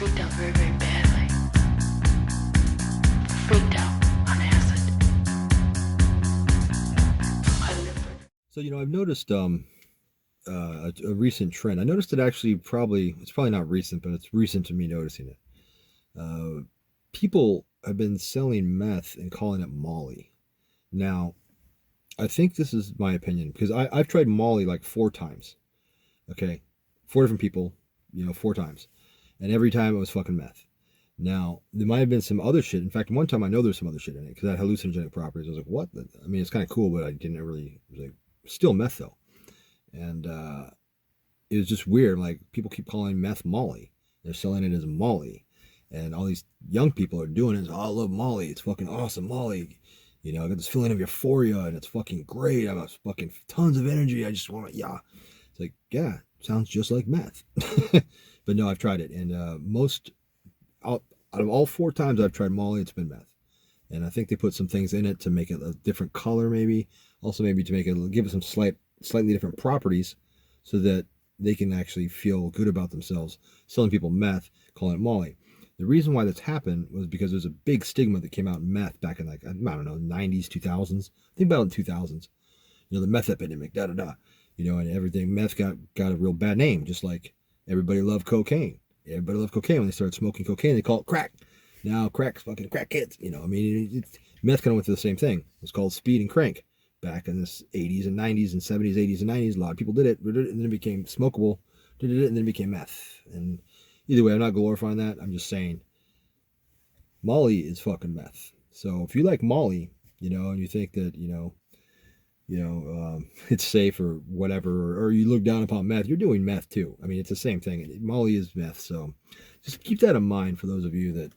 freaked out very, very badly. Freaked out on acid. I live for. So I've noticed a recent trend. I noticed it actually it's probably not recent, but it's recent to me noticing it. People have been selling meth and calling it Molly. Now, I think this is my opinion because I've tried Molly like 4 times. Okay, 4 different people, 4 times, and every time it was fucking meth. Now, there might have been some other shit. In fact, one time I know there's some other shit in it because it had hallucinogenic properties. I was like, what? I mean, it's kind of cool, but I didn't really, it was like, still meth though. And it was just weird. Like, people keep calling meth Molly. They're selling it as Molly. And all these young people are doing it. Oh, I love Molly. It's fucking awesome, Molly. I got this feeling of euphoria and it's fucking great. I got fucking tons of energy. I just want to, yeah. It's like, yeah, sounds just like meth. But no, I've tried it. And out of all 4 times I've tried Molly, it's been meth. And I think they put some things in it to make it a different color, maybe. Also, maybe to make it give it some slightly different properties, so that they can actually feel good about themselves. Selling people meth, calling it Molly. The reason why this happened was because there's a big stigma that came out in meth back in like I don't know 90s, 2000s. Think about it in 2000s. The meth epidemic, da da da. And everything. Meth got a real bad name, just like everybody loved cocaine. Everybody loved cocaine when they started smoking cocaine. They call it crack. Now crack's fucking crack kids. I mean, meth kind of went through the same thing. It's called speed and crank. Back in the 80s and 90s and 70s, 80s and 90s, a lot of people did it, and then it became smokable, did it, and then it became meth. And either way, I'm not glorifying that. I'm just saying Molly is fucking meth. So if you like Molly, and you think that it's safe or whatever, or you look down upon meth, you're doing meth too. I mean, it's the same thing. Molly is meth. So just keep that in mind for those of you that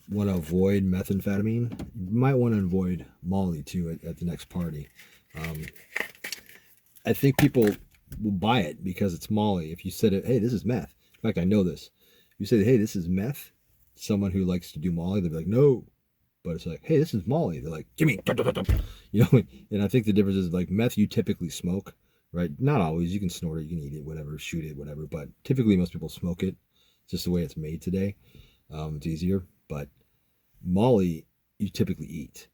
want to avoid methamphetamine. You might want to avoid Molly too at the next party. Um, I think people will buy it because it's Molly. If you said it, hey, this is meth. In fact, I know this. If you say, hey, this is meth, someone who likes to do Molly, they'll be like, no. But it's like, hey, this is Molly. They're like, Jimmy, And I think the difference is like meth, you typically smoke, right? Not always. You can snort it, you can eat it, whatever, shoot it, whatever. But typically, most people smoke it. It's just the way it's made today. It's easier. But Molly, you typically eat.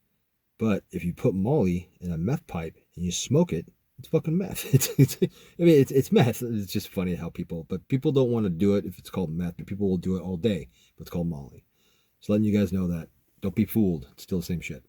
But if you put Molly in a meth pipe and you smoke it, it's fucking meth. It's meth. It's just funny how but people don't want to do it if it's called meth, but people will do it all day if it's called Molly. Just letting you guys know that. Don't be fooled. It's still the same shit.